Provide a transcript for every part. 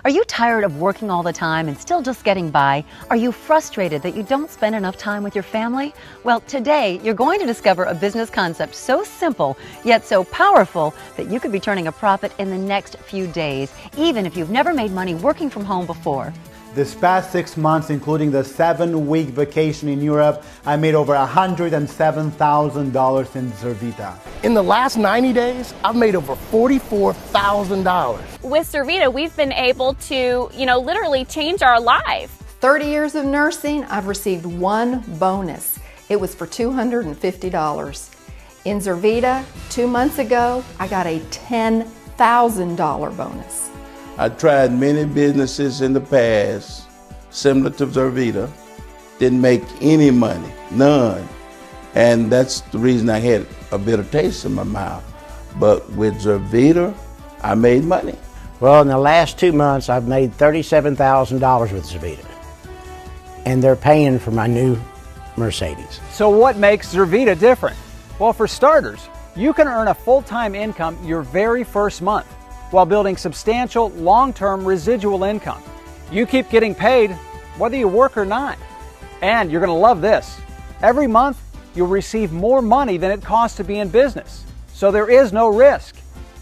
Are you tired of working all the time and still just getting by? Are you frustrated that you don't spend enough time with your family? Well, today you're going to discover a business concept so simple yet so powerful that you could be turning a profit in the next few days, even if you've never made money working from home before. This past 6 months, including the 7-week vacation in Europe, I made over $107,000 in Zervita. In the last 90 days, I've made over $44,000. With Zervita, we've been able to, literally change our life. 30 years of nursing, I've received one bonus. It was for $250. In Zervita, 2 months ago, I got a $10,000 bonus. I tried many businesses in the past, similar to Zervita, didn't make any money, none. And that's the reason I had a bitter taste in my mouth. But with Zervita, I made money. Well, in the last 2 months, I've made $37,000 with Zervita. And they're paying for my new Mercedes. So what makes Zervita different? Well, for starters, you can earn a full-time income your very first month, while building substantial long-term residual income. You keep getting paid whether you work or not. And you're going to love this. Every month, you'll receive more money than it costs to be in business. So there is no risk.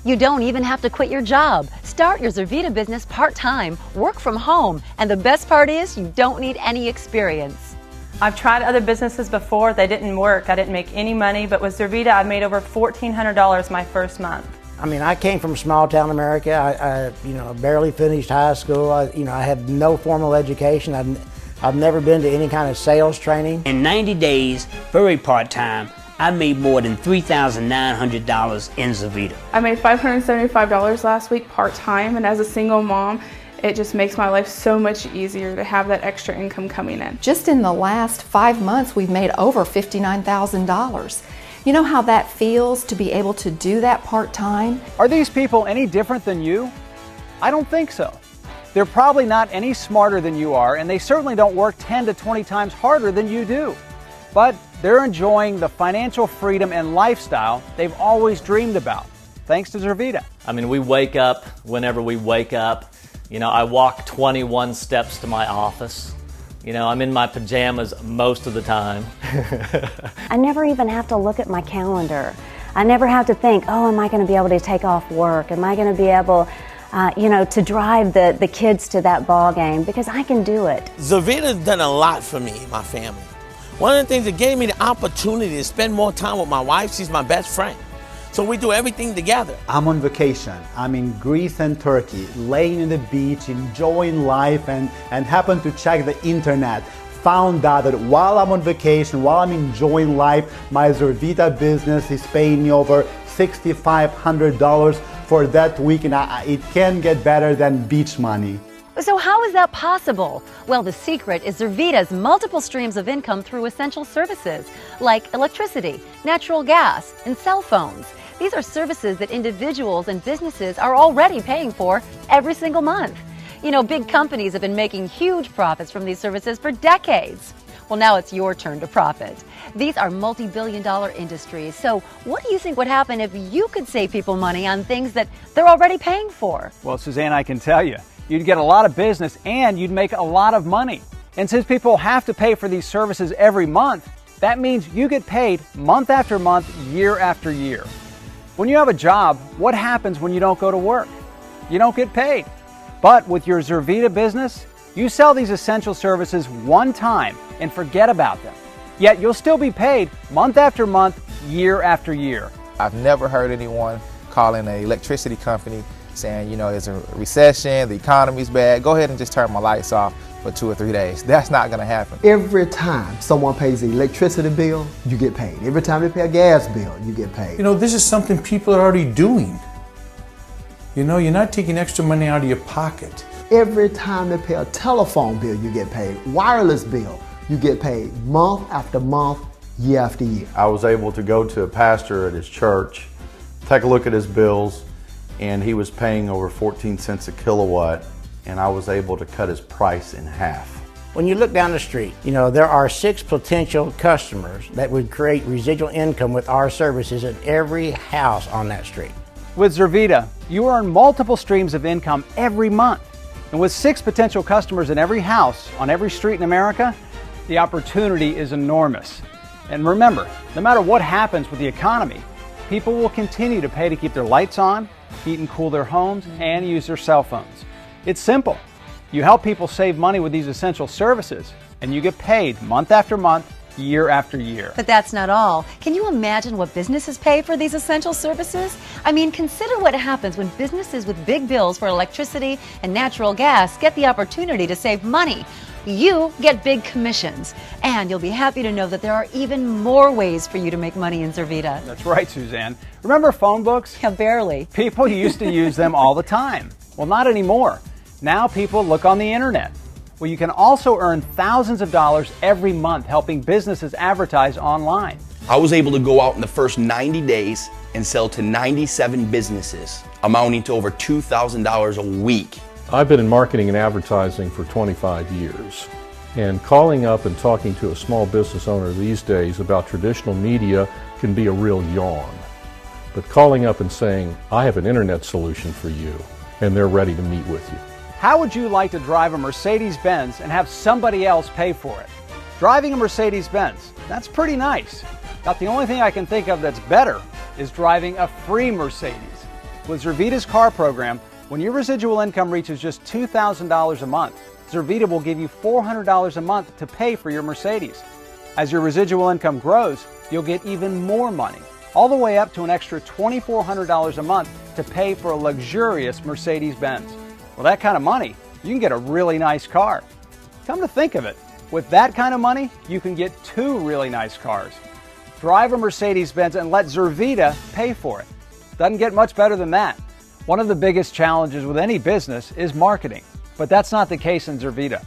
You don't even have to quit your job. Start your Zervita business part-time, work from home, and the best part is you don't need any experience. I've tried other businesses before, they didn't work. I didn't make any money, but with Zervita, I made over $1,400 my first month. I mean, I came from small town America. I barely finished high school. I had no formal education. I've never been to any kind of sales training. In 90 days, very part-time, I made more than $3,900 in Zervita. I made $575 last week part-time, and as a single mom, it just makes my life so much easier to have that extra income coming in. Just in the last 5 months, we've made over $59,000. You know how that feels to be able to do that part-time? Are these people any different than you? I don't think so. They're probably not any smarter than you are, and they certainly don't work 10 to 20 times harder than you do. But they're enjoying the financial freedom and lifestyle they've always dreamed about, thanks to Zervita. I mean, we wake up whenever we wake up. I walk 21 steps to my office. I'm in my pajamas most of the time. I never even have to look at my calendar. I never have to think, oh, am I going to be able to take off work? Am I going to be able, to drive the kids to that ball game? Because I can do it. Zervita's done a lot for me and my family. One of the things that gave me the opportunity to spend more time with my wife, she's my best friend. So we do everything together. I'm on vacation. I'm in Greece and Turkey, laying on the beach, enjoying life, and happened to check the internet. Found out that while I'm on vacation, while I'm enjoying life, my Zervita business is paying me over $6,500 for that week, and it can get better than beach money. So how is that possible? Well, the secret is Zervita's multiple streams of income through essential services like electricity, natural gas, and cell phones. These are services that individuals and businesses are already paying for every single month. Big companies have been making huge profits from these services for decades. Well, now it's your turn to profit. These are multi-billion-dollar industries. So what do you think would happen if you could save people money on things that they're already paying for? Well, Suzanne, I can tell you, you'd get a lot of business and you'd make a lot of money. And since people have to pay for these services every month, that means you get paid month after month, year after year. When you have a job, what happens when you don't go to work? You don't get paid. But with your Zervita business, you sell these essential services one time and forget about them. Yet you'll still be paid month after month, year after year. I've never heard anyone calling an electricity company saying, there's a recession, the economy's bad, go ahead and just turn my lights off for 2 or 3 days. That's not going to happen. Every time someone pays an electricity bill, you get paid. Every time they pay a gas bill, you get paid. This is something people are already doing. You're not taking extra money out of your pocket. Every time they pay a telephone bill, you get paid. Wireless bill, you get paid month after month, year after year. I was able to go to a pastor at his church, take a look at his bills, and he was paying over 14 cents a kilowatt, and I was able to cut his price in half. When you look down the street, there are 6 potential customers that would create residual income with our services in every house on that street. With Zervita, you earn multiple streams of income every month. And with 6 potential customers in every house on every street in America, the opportunity is enormous. And remember, no matter what happens with the economy, people will continue to pay to keep their lights on, heat and cool their homes, and use their cell phones. It's simple. You help people save money with these essential services, and you get paid month after month, year after year. But that's not all. Can you imagine what businesses pay for these essential services? I mean, consider what happens when businesses with big bills for electricity and natural gas get the opportunity to save money. You get big commissions, and you'll be happy to know that there are even more ways for you to make money in Zurvita. That's right, Suzanne. Remember phone books? Yeah, barely. People used to use them all the time. Well, not anymore. Now people look on the internet. Well, you can also earn thousands of dollars every month helping businesses advertise online. I was able to go out in the first 90 days and sell to 97 businesses, amounting to over $2,000 a week. I've been in marketing and advertising for 25 years, and calling up and talking to a small business owner these days about traditional media can be a real yawn. But calling up and saying, I have an internet solution for you, and they're ready to meet with you. How would you like to drive a Mercedes-Benz and have somebody else pay for it? Driving a Mercedes-Benz, that's pretty nice. About the only thing I can think of that's better is driving a free Mercedes. With Zurvita's car program, when your residual income reaches just $2,000 a month, Zurvita will give you $400 a month to pay for your Mercedes. As your residual income grows, you'll get even more money, all the way up to an extra $2,400 a month to pay for a luxurious Mercedes-Benz. Well, that kind of money, you can get a really nice car. Come to think of it, with that kind of money, you can get 2 really nice cars. Drive a Mercedes-Benz and let Zurvita pay for it. Doesn't get much better than that. One of the biggest challenges with any business is marketing, but that's not the case in Zurvita.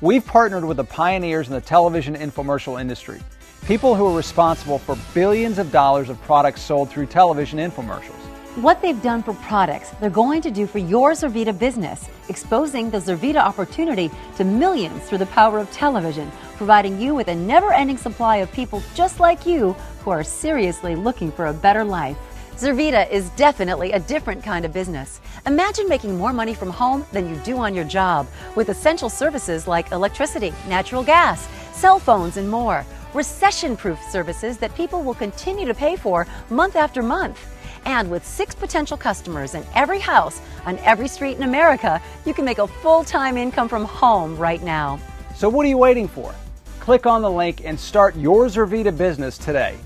We've partnered with the pioneers in the television infomercial industry, people who are responsible for billions of dollars of products sold through television infomercials. What they've done for products, they're going to do for your Zurvita business, exposing the Zurvita opportunity to millions through the power of television, providing you with a never-ending supply of people just like you who are seriously looking for a better life. Zurvita is definitely a different kind of business. Imagine making more money from home than you do on your job with essential services like electricity, natural gas, cell phones, and more. Recession-proof services that people will continue to pay for month after month. And with 6 potential customers in every house on every street in America, you can make a full-time income from home right now. So what are you waiting for? Click on the link and start your Zurvita business today.